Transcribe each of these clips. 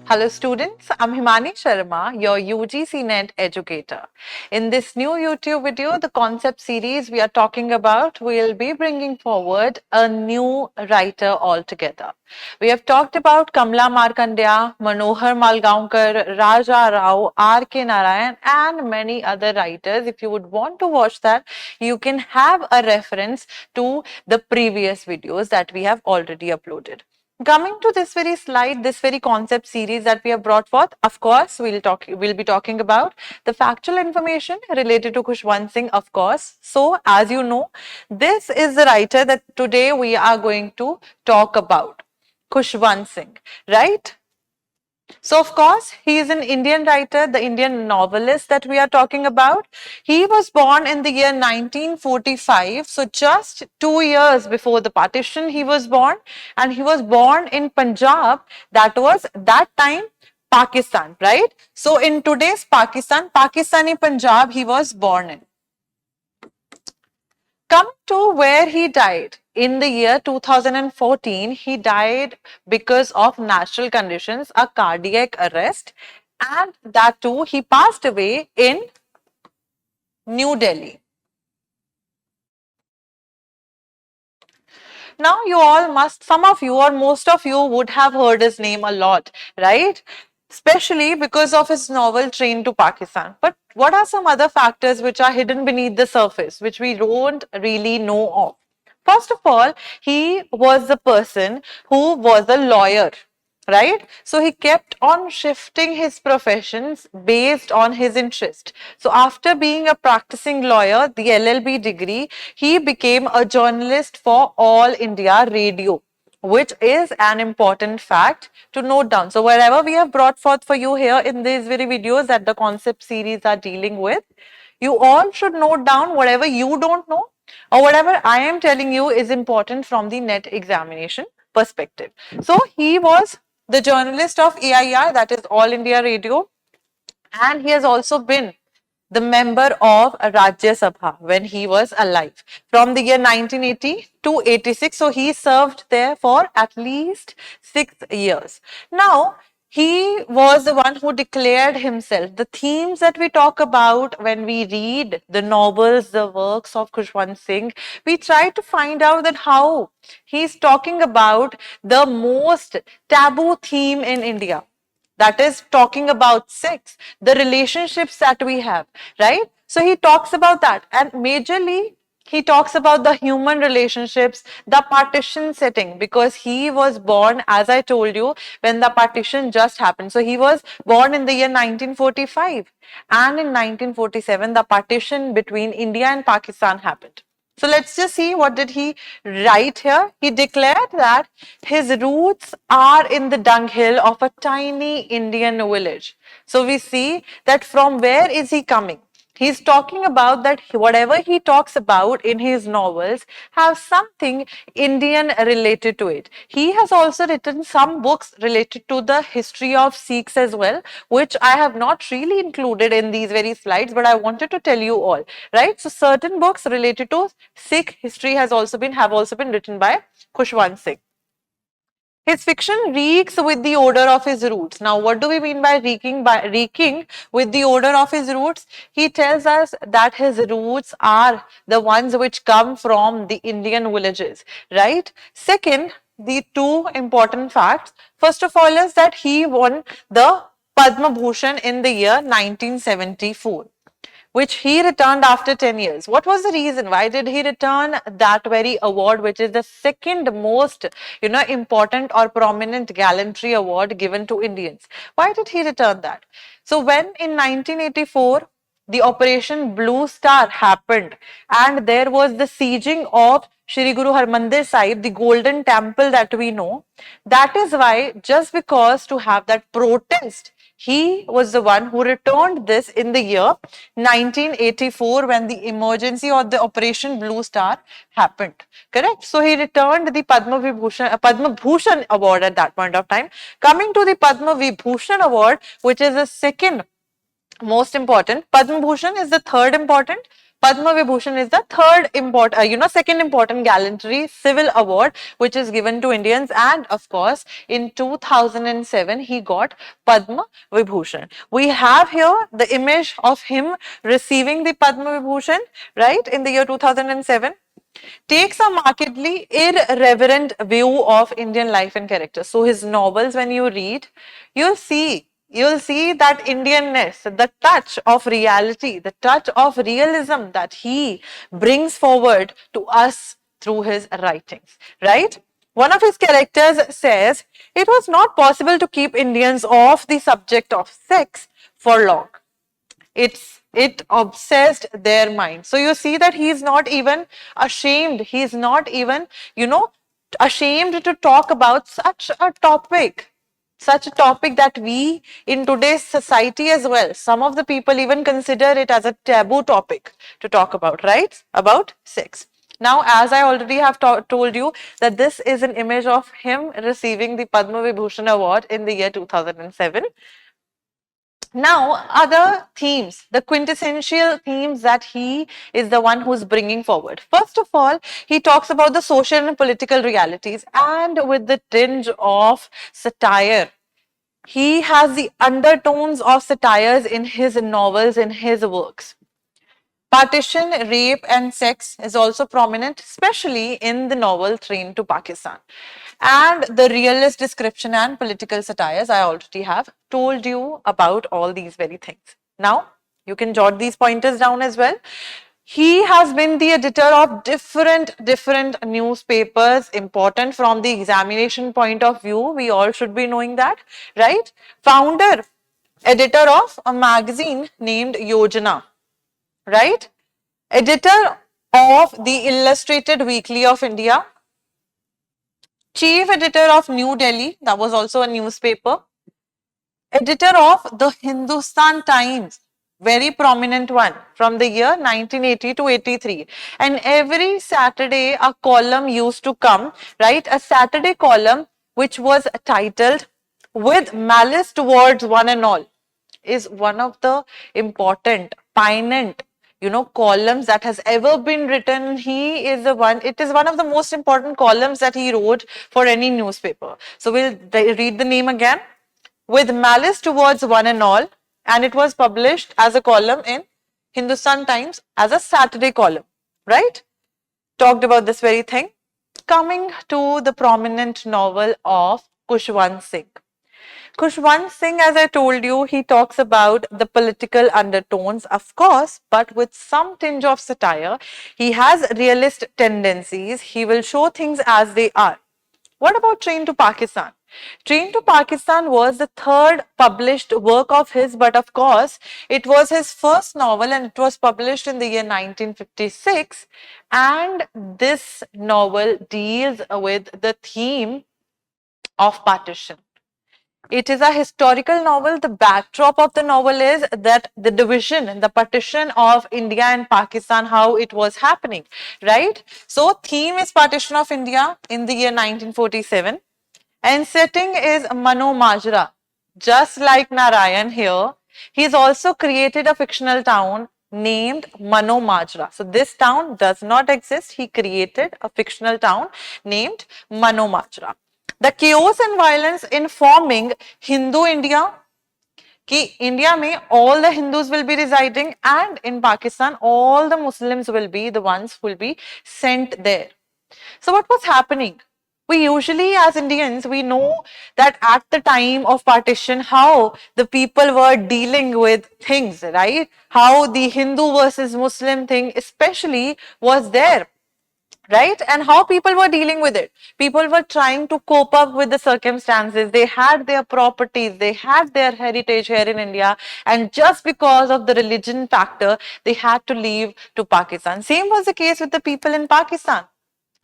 Hello students, I'm Himani Sharma, your UGC NET educator. In this new YouTube video, the concept series we are talking about, we'll be bringing forward a new writer altogether. We have talked about Kamla Markandeya, Manohar Malgaonkar, Raja Rao, R.K. Narayan and many other writers. If you would want to watch that, you can have a reference to the previous videos that we have already uploaded. Coming to this very slide, this very concept series that we have brought forth, of course, we'll be talking about the factual information related to Khushwant Singh, of course. So, as you know, this is the writer that today we are going to talk about, Khushwant Singh, right? So, of course, he is an Indian writer, the Indian novelist that we are talking about. He was born in the year 1945, so just 2 years before the partition he was born, and he was born in Punjab, that was that time Pakistan, right? So, in today's Pakistan, Pakistani Punjab, he was born in. Come to where he died. In the year 2014, he died because of natural conditions, a cardiac arrest, and that too, he passed away in New Delhi. Now, you all must, some of you or most of you would have heard his name a lot, right? Especially because of his novel Train to Pakistan. But what are some other factors which are hidden beneath the surface, which we don't really know of? First of all, he was the person who was a lawyer, right? So he kept on shifting his professions based on his interest. So after being a practicing lawyer, the LLB degree, he became a journalist for All India Radio, which is an important fact to note down. So wherever we have brought forth for you here in these very videos that the concept series are dealing with, you all should note down whatever you don't know or whatever I am telling you is important from the NET examination perspective. So he was the journalist of AIR, that is All India Radio, and he has also been the member of Rajya Sabha when he was alive from the year 1980 to 86. So he served there for at least 6 years. Now, he was the one who declared himself. The themes that we talk about when we read the novels, the works of Khushwant Singh, we try to find out that how he's talking about the most taboo theme in India, that is talking about sex, the relationships that we have, right? So he talks about that, and majorly he talks about the human relationships, the partition setting, because he was born, as I told you, when the partition just happened. So he was born in the year 1945, and in 1947 the partition between India and Pakistan happened. So let's just see what did he write here. He declared that his roots are in the dunghill of a tiny Indian village. So we see that from where is he coming? He's talking about that whatever he talks about in his novels have something Indian related to it. He has also written some books related to the history of Sikhs as well, which I have not really included in these very slides, but I wanted to tell you all, right? So certain books related to Sikh history have also been written by Khushwant Singh. His fiction reeks with the odor of his roots. Now, what do we mean by reeking with the odor of his roots? He tells us that his roots are the ones which come from the Indian villages, right? Second, the two important facts. First of all is that he won the Padma Bhushan in the year 1974, which he returned after 10 years. What was the reason? Why did he return that very award, which is the second most, important or prominent gallantry award given to Indians? Why did he return that? So when in 1984, the Operation Blue Star happened and there was the sieging of Shri Guru Harmandir Sahib, the golden temple that we know. That is why, just because to have that protest, he was the one who returned this in the year 1984 when the emergency or the Operation Blue Star happened. Correct? So he returned the Padma Bhushan award at that point of time. Coming to the Padma Vibhushan award, which is the second most important. Padma Bhushan is the third important. Padma Vibhushan is the second important gallantry civil award which is given to Indians, and of course in 2007 he got Padma Vibhushan. We have here the image of him receiving the Padma Vibhushan, right, in the year 2007. Takes a markedly irreverent view of Indian life and character. So his novels, when you read, you'll see that Indianness, the touch of reality, the touch of realism that he brings forward to us through his writings, right? One of his characters says, it was not possible to keep Indians off the subject of sex for long. It obsessed their mind. So you see that he is not even ashamed. He is not even, ashamed to talk about such a topic that we in today's society as well, some of the people even consider it as a taboo topic to talk about, right? About sex. Now, as I already have told you that this is an image of him receiving the Padma Vibhushan Award in the year 2007. Now, other themes, the quintessential themes that he is the one who's bringing forward. First of all, he talks about the social and political realities, and with the tinge of satire. He has the undertones of satires in his novels, in his works. Partition, rape, and sex is also prominent, especially in the novel Train to Pakistan. And the realist description and political satires, I already have told you about all these very things. Now, you can jot these pointers down as well. He has been the editor of different newspapers, important from the examination point of view. We all should be knowing that, right? Founder, editor of a magazine named Yojana, right? Editor of the Illustrated Weekly of India, chief editor of New Delhi, that was also a newspaper, editor of the Hindustan Times, very prominent one from the year 1980 to 83. And every Saturday a column used to come, right? A Saturday column which was titled With Malice Towards One and All is one of the important, poignant, columns that has ever been written. He is the one, it is one of the most important columns that he wrote for any newspaper. So we'll read the name again. With Malice Towards One and All, and it was published as a column in Hindustan Times as a Saturday column, right? Talked about this very thing. Coming to the prominent novel of Khushwant Singh. Khushwant Singh, as I told you, he talks about the political undertones, of course, but with some tinge of satire. He has realist tendencies. He will show things as they are. What about Train to Pakistan? Train to Pakistan was the third published work of his, but of course, it was his first novel and it was published in the year 1956. And this novel deals with the theme of partition. It is a historical novel. The backdrop of the novel is that the division and the partition of India and Pakistan, how it was happening, right? So, theme is partition of India in the year 1947, and setting is Mano Majra. Just like Narayan here, he's also created a fictional town named Mano Majra. So, this town does not exist. He created a fictional town named Mano Majra. The chaos and violence in forming Hindu India, कि India में all the Hindus will be residing, and in Pakistan all the Muslims will be the ones who will be sent there. So what was happening? We usually, as Indians, we know that at the time of partition, how the people were dealing with things, right? How the Hindu versus Muslim thing especially was there, right? And how people were dealing with it. People were trying to cope up with the circumstances. They had their properties, they had their heritage here in India, and just because of the religion factor, they had to leave to Pakistan. Same was the case with the people in Pakistan.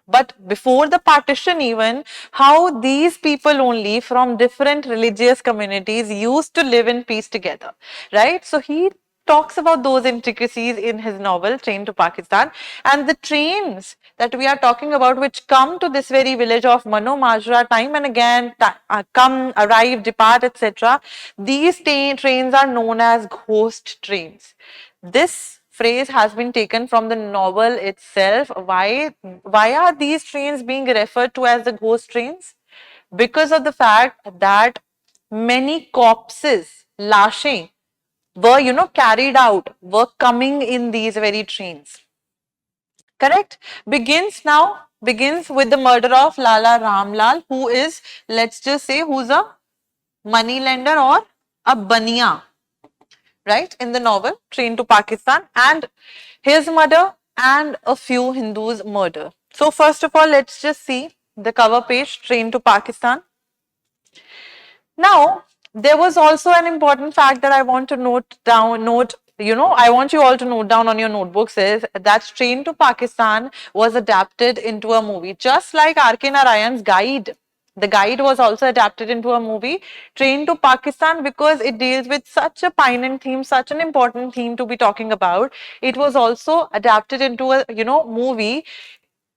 But before the partition even, how these people only from different religious communities used to live in peace together, right? So he talks about those intricacies in his novel Train to Pakistan, and the trains that we are talking about which come to this very village of Mano Majra time and again come, arrive, depart, etc. These trains are known as ghost trains. This phrase has been taken from the novel itself. Why are these trains being referred to as the ghost trains? Because of the fact that many corpses, lashes, were, carried out, were coming in these very trains. Correct? Begins with the murder of Lala Ramlal, who is, let's just say, who's a money lender or a baniya, right, in the novel Train to Pakistan, and his murder and a few Hindus' murder. So first of all, let's just see the cover page, Train to Pakistan. Now, there was also an important fact that I want to I want you all to note down on your notebooks is that Train to Pakistan was adapted into a movie, just like R.K. Narayan's Guide. The Guide was also adapted into a movie, Train to Pakistan, because it deals with such a poignant theme, such an important theme to be talking about. It was also adapted into a, movie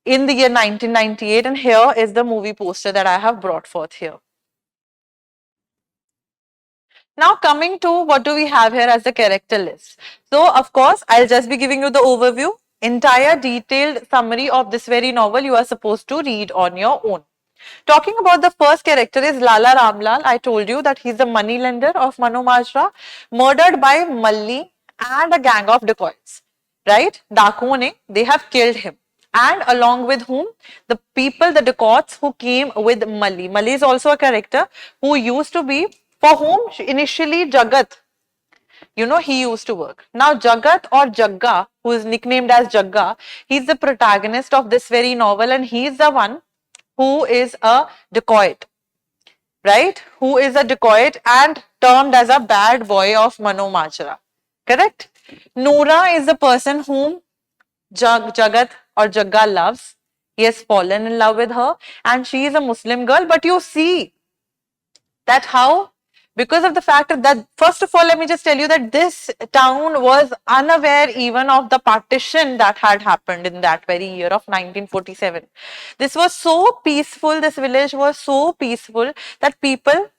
in the year 1998, and here is the movie poster that I have brought forth here. Now coming to what do we have here as the character list. So of course, I'll just be giving you the overview. Entire detailed summary of this very novel you are supposed to read on your own. Talking about the first character is Lala Ramlal. I told you that he's the money lender of Mano Majra, murdered by Malli and a gang of dacoits. Right? Dakuon, they have killed him. And along with whom? The people, the dacoits who came with Malli. Malli is also a character who used to be, for whom initially Jagat, he used to work. Now Jagat or Jagga, who is nicknamed as Jagga, he's the protagonist of this very novel, and he's the one who is a dacoit, right? Who is a dacoit and termed as a bad boy of Mano Majra. Correct? Noora is the person whom Jagat or Jagga loves. He has fallen in love with her, and she is a Muslim girl. But you see that how, because of the fact that, first of all, let me just tell you that this town was unaware even of the partition that had happened in that very year of 1947. This was so peaceful, this village was so peaceful that people,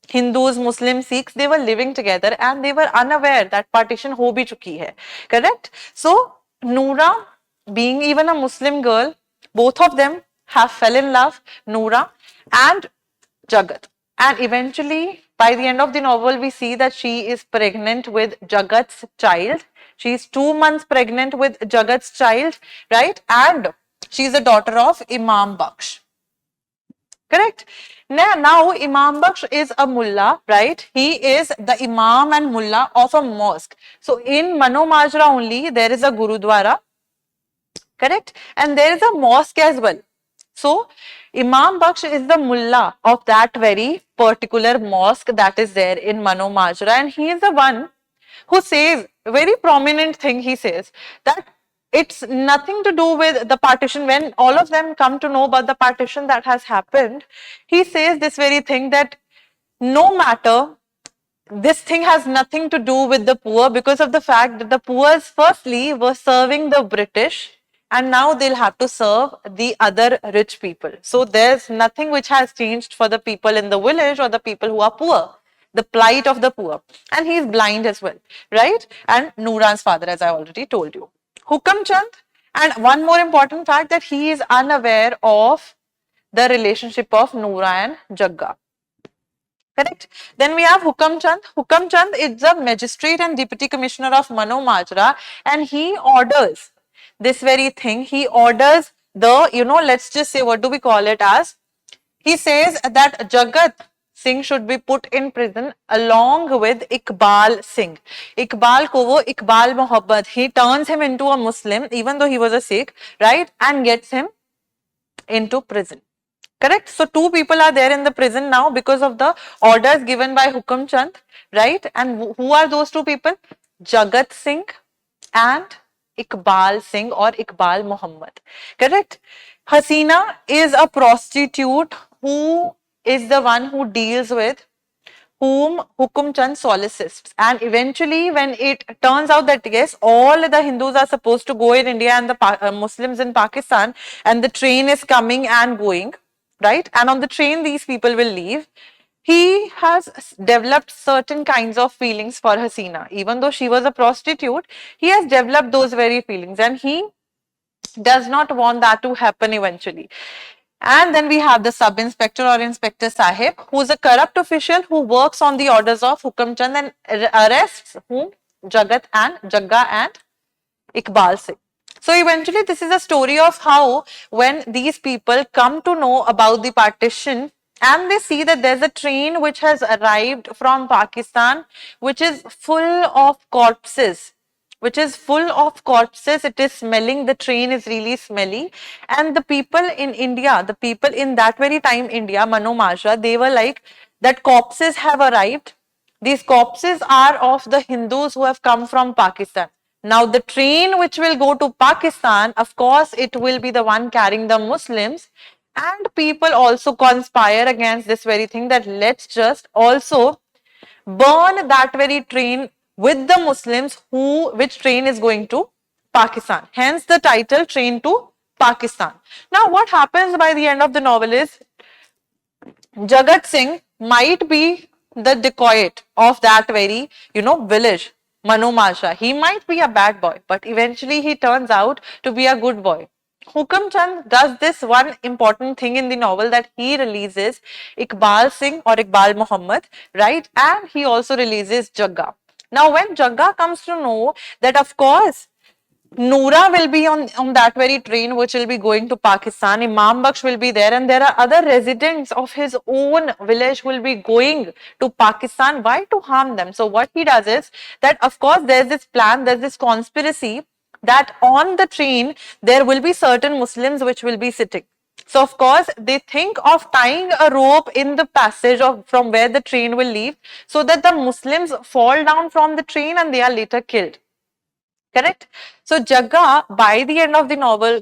Hindus, Muslims, Sikhs, they were living together and they were unaware that partition ho bhi chuki hai. Correct? So, Noora, being even a Muslim girl, both of them have fell in love, Noora and Jagat. And eventually, by the end of the novel, we see that she is pregnant with Jagat's child. She is 2 months pregnant with Jagat's child, right? And she is the daughter of Imam Baksh. Correct? Now, Imam Baksh is a mullah, right? He is the imam and mullah of a mosque. So, in Mano Majra only, there is a Gurudwara, correct? And there is a mosque as well. So, Imam Baksh is the mullah of that very particular mosque that is there in Mano Majra, and he is the one who says, a very prominent thing he says, that it's nothing to do with the partition. When all of them come to know about the partition that has happened, he says this very thing that no matter, this thing has nothing to do with the poor, because of the fact that the poor firstly were serving the British, and now they'll have to serve the other rich people. So there's nothing which has changed for the people in the village or the people who are poor, the plight of the poor. And he's blind as well, right? And Noora's father, as I already told you. Hukam Chand, and one more important fact, that he is unaware of the relationship of Noora and Jagga. Correct? Then we have Hukam Chand. Hukam Chand is the magistrate and deputy commissioner of Mano Majra, and he orders this very thing. He orders the, let's just say, what do we call it as? He says that Jagat Singh should be put in prison along with Iqbal Singh. Iqbal ko wo Iqbal Mohabbat. He turns him into a Muslim, even though he was a Sikh, right? And gets him into prison. Correct? So, two people are there in the prison now because of the orders given by Hukam Chand, right? And who are those two people? Jagat Singh and Iqbal Singh or Iqbal Muhammad. Correct? Hasina is a prostitute who is the one who deals with whom Hukum Chand solicits. And eventually, when it turns out that yes, all the Hindus are supposed to go in India and the Muslims in Pakistan, and the train is coming and going, right? And on the train, these people will leave. he has developed certain kinds of feelings for Hasina. Even though she was a prostitute, he has developed those very feelings, and he does not want that to happen eventually. And then we have the sub-inspector or Inspector Sahib, who is a corrupt official who works on the orders of Hukam Chand and arrests whom? Jagat and Jagga and Iqbal Singh. So eventually this is a story of how when these people come to know about the partition and they see that there's a train which has arrived from Pakistan which is full of corpses, it is smelling, the train is really smelly, and the people in India, the people in that very time India, Mano Majra, they were like that corpses have arrived. These corpses are of the Hindus who have come from Pakistan. Now the train which will go to Pakistan, of course, it will be the one carrying the Muslims, and people also conspire against this very thing that let's just also burn that very train with the Muslims which train is going to Pakistan. Hence the title Train to Pakistan. Now what happens by the end of the novel is Jagat Singh might be the dacoit of that very, village, Mano Majra. He might be a bad boy, but eventually he turns out to be a good boy. Hukam Chand does this one important thing in the novel, that he releases Iqbal Singh or Iqbal Muhammad, right? And he also releases Jagga. Now, when Jagga comes to know that, of course, Noora will be on that very train which will be going to Pakistan, Imam Baksh will be there, and there are other residents of his own village who will be going to Pakistan. Why to harm them? So what he does is that, of course, there's this plan, there's this conspiracy that on the train there will be certain Muslims which will be sitting. So of course they think of tying a rope in the passage from where the train will leave, so that the Muslims fall down from the train and they are later killed. Correct? So Jagga, by the end of the novel,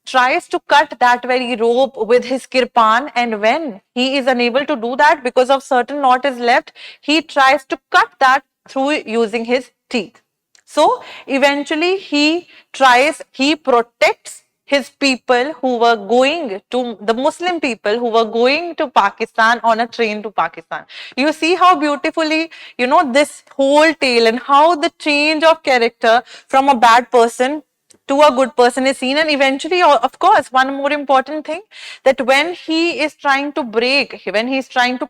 tries to cut that very rope with his kirpan, and when he is unable to do that because of certain knot is left, he tries to cut that through using his teeth. So eventually he protects his people who were going to, the Muslim people who were going to Pakistan on a train to Pakistan. You see how beautifully, this whole tale and how the change of character from a bad person to a good person is seen. And eventually, of course, one more important thing, that when he is trying to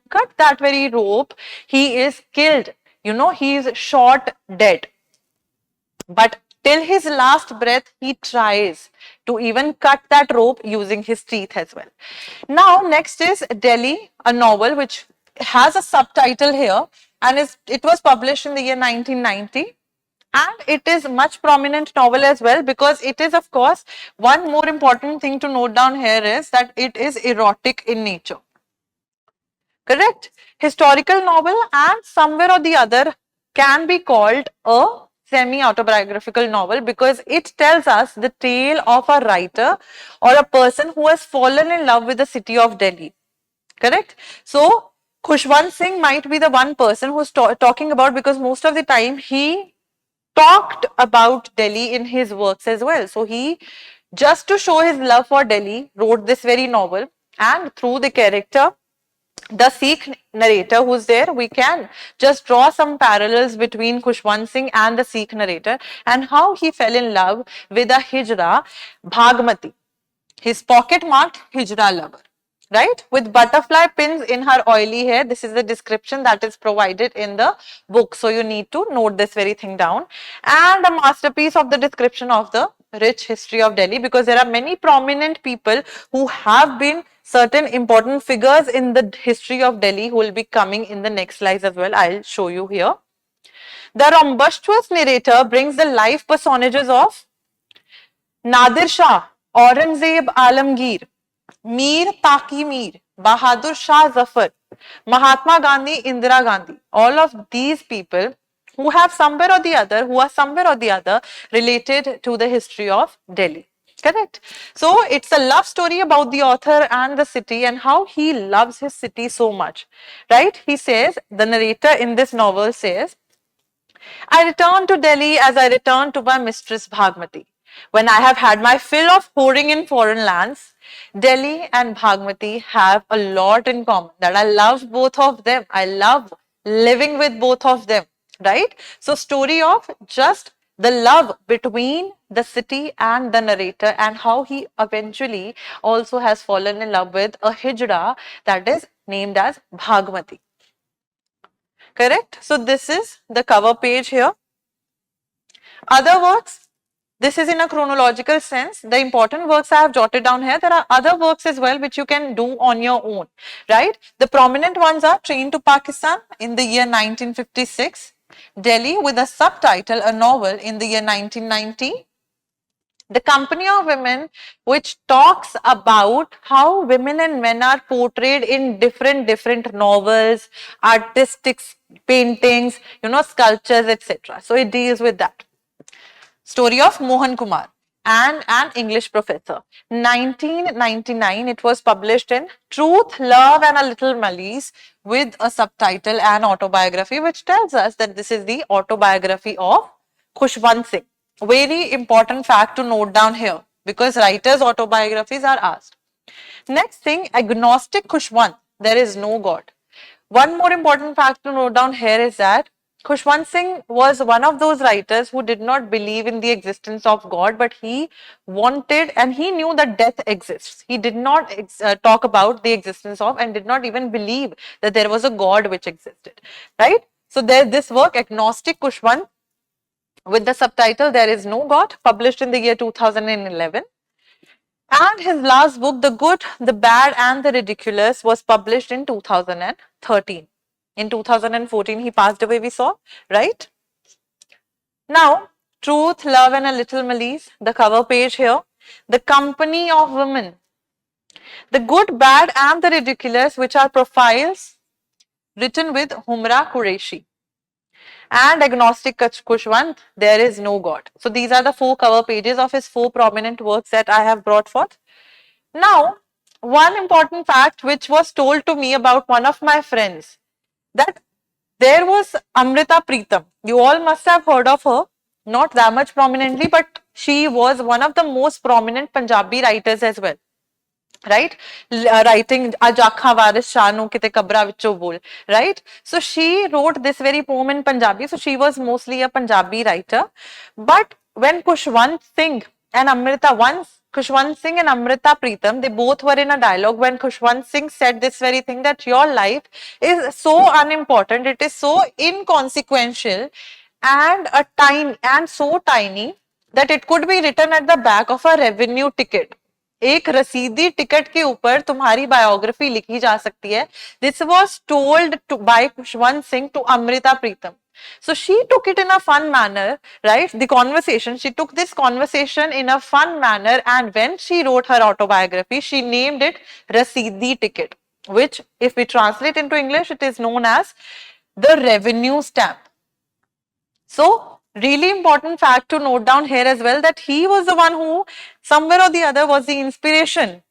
cut that very rope, he is killed. He is shot dead. But till his last breath, he tries to even cut that rope using his teeth as well. Now, next is Delhi, a novel which has a subtitle here, and it was published in the year 1990. And it is much prominent novel as well, because it is, of course, one more important thing to note down here is that it is erotic in nature. Correct? Historical novel, and somewhere or the other can be called a semi-autobiographical novel, because it tells us the tale of a writer or a person who has fallen in love with the city of Delhi. Correct? So, Khushwant Singh might be the one person who's talking about, because most of the time he talked about Delhi in his works as well. So, he, just to show his love for Delhi, wrote this very novel, and through the character, the Sikh narrator who's there, we can just draw some parallels between Khushwant Singh and the Sikh narrator, and how he fell in love with a Hijra Bhagmati, his pocket-marked Hijra lover, right? With butterfly pins in her oily hair. This is the description that is provided in the book. So you need to note this very thing down. And a masterpiece of the description of the rich history of Delhi, because there are many prominent people who have been certain important figures in the history of Delhi who will be coming in the next slides as well. I'll show you here. The rumbustious narrator brings the life personages of Nadir Shah, Aurangzeb Alamgir, Mir Taki Mir, Bahadur Shah Zafar, Mahatma Gandhi, Indira Gandhi. All of these people who are somewhere or the other related to the history of Delhi. Correct? So, it's a love story about the author and the city, and how he loves his city so much. Right? He says, the narrator in this novel says, I returned to Delhi as I returned to my mistress Bhagmati. When I have had my fill of whoring in foreign lands, Delhi and Bhagmati have a lot in common, that I love both of them. I love living with both of them, right? So story of just the love between the city and the narrator, and how he eventually also has fallen in love with a hijra that is named as Bhagmati. Correct? So this is the cover page here. Other works, this is in a chronological sense. The important works I have jotted down here. There are other works as well which you can do on your own, right? The prominent ones are Train to Pakistan in the year 1956, Delhi with a subtitle, a novel in the year 1990, The Company of Women, which talks about how women and men are portrayed in different novels, artistic paintings, sculptures, etc. So it deals with that. Story of Mohan Kumar and an English professor. 1999, it was published in Truth, Love and a Little Malice with a subtitle and autobiography, which tells us that this is the autobiography of Khushwant Singh. Very important fact to note down here, because writers' autobiographies are asked. Next thing, agnostic Khushwant, there is no God. One more important fact to note down here is that Khushwant Singh was one of those writers who did not believe in the existence of God, but he wanted and he knew that death exists. He did not talk about the existence of, and did not even believe that there was a God which existed, right? So there, this work, Agnostic Khushwant, with the subtitle There Is No God, published in the year 2011. And his last book, The Good, the Bad and the Ridiculous, was published in 2013. In 2014, he passed away, we saw, right? Now, Truth, Love and a Little Malice, the cover page here. The Company of Women. The Good, Bad and the Ridiculous, which are profiles written with Humra Qureshi. And Agnostic Khushwant, There Is No God. So these are the 4 cover pages of his 4 prominent works that I have brought forth. Now, one important fact which was told to me about one of my friends, that there was Amrita Pritam. You all must have heard of her, not that much prominently, but she was one of the most prominent Punjabi writers as well. Right, writing Ajakha Waris Shah nu kite kabra vicho bol, right? So she wrote this very poem in Punjabi. So she was mostly a Punjabi writer. But when Khushwant Singh and Amrita, once Khushwant Singh and Amrita Pritam, they both were in a dialogue when Khushwant Singh said this very thing, that your life is so unimportant, it is so inconsequential and so tiny that it could be written at the back of a revenue ticket. एक रसीदी ticket के ऊपर तुम्हारी biography लिखी जा सकती है. This was told by Khushwant Singh to Amrita Pritam. So she took it in a fun manner, right? The conversation, she took this conversation in a fun manner, and when she wrote her autobiography, she named it Rasidi Ticket, which if we translate into English, it is known as the revenue stamp. So really important fact to note down here as well, that he was the one who somewhere or the other was the inspiration,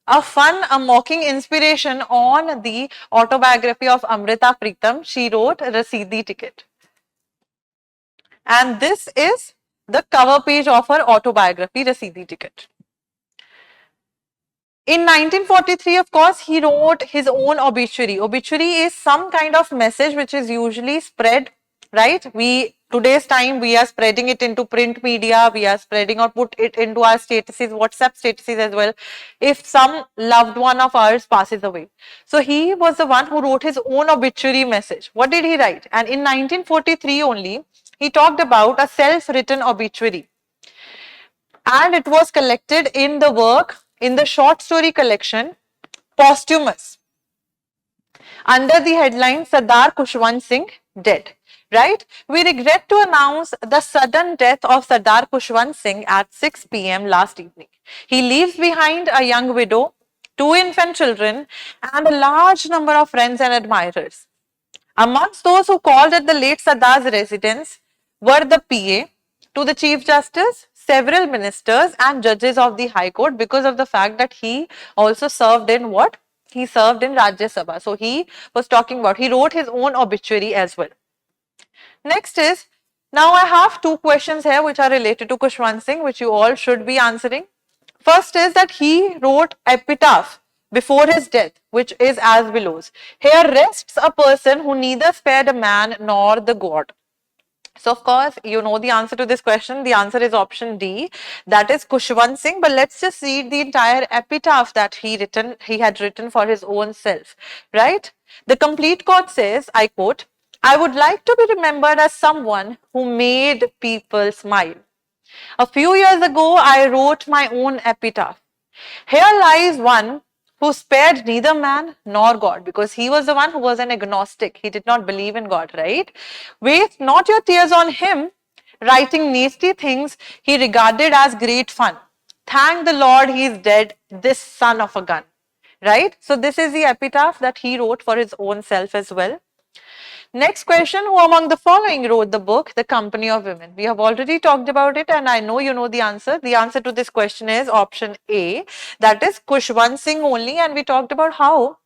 a fun, a mocking inspiration on the autobiography of Amrita Pritam. She wrote Rasidi Ticket. And this is the cover page of her autobiography, Rasidi Ticket. In 1943, of course, he wrote his own obituary. Obituary is some kind of message which is usually spread, right? Today's time, we are spreading it into print media, we are spreading or put it into our statuses, WhatsApp statuses as well, if some loved one of ours passes away. So he was the one who wrote his own obituary message. What did he write? And in 1943 only, he talked about a self-written obituary. And it was collected in the work, in the short story collection, Posthumous, under the headline Sardar Khushwant Singh Dead. Right? We regret to announce the sudden death of Sardar Khushwant Singh at 6 p.m. last evening. He leaves behind a young widow, 2 infant children, and a large number of friends and admirers. Amongst those who called at the late Sardar's residence were the PA to the Chief Justice, several ministers and judges of the High Court, because of the fact that he also served in what? He served in Rajya Sabha. So he was talking about, he wrote his own obituary as well. Next is Now I have two questions here which are related to Khushwant Singh, which you all should be answering. First is that he wrote epitaph before his death, which is as below. Here rests a person who neither spared a man nor the god. So of course, you know the answer to this question. The answer is option D, that is Khushwant Singh. But let's just read the entire epitaph that he had written for his own self, right? The complete quote says, I quote, I would like to be remembered as someone who made people smile. A few years ago, I wrote my own epitaph. Here lies one who spared neither man nor God, because he was the one who was an agnostic. He did not believe in God, right? Waste not your tears on him, writing nasty things he regarded as great fun. Thank the Lord he is dead, this son of a gun. Right? So this is the epitaph that he wrote for his own self as well. Next question, who among the following wrote the book, The Company of Women? We have already talked about it and I know you know the answer. The answer to this question is option A, that is Khushwant Singh only, and we talked about how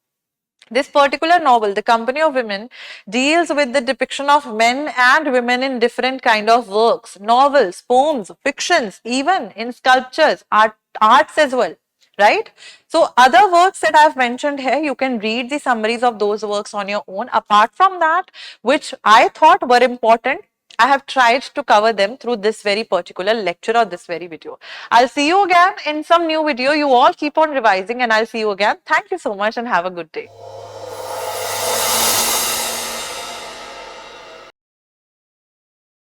this particular novel, The Company of Women, deals with the depiction of men and women in different kind of works, novels, poems, fictions, even in sculptures, arts as well, right? So other works that I've mentioned here, you can read the summaries of those works on your own. Apart from that, which I thought were important, I have tried to cover them through this very particular lecture or this very video. I'll see you again in some new video. You all keep on revising and I'll see you again. Thank you so much and have a good day.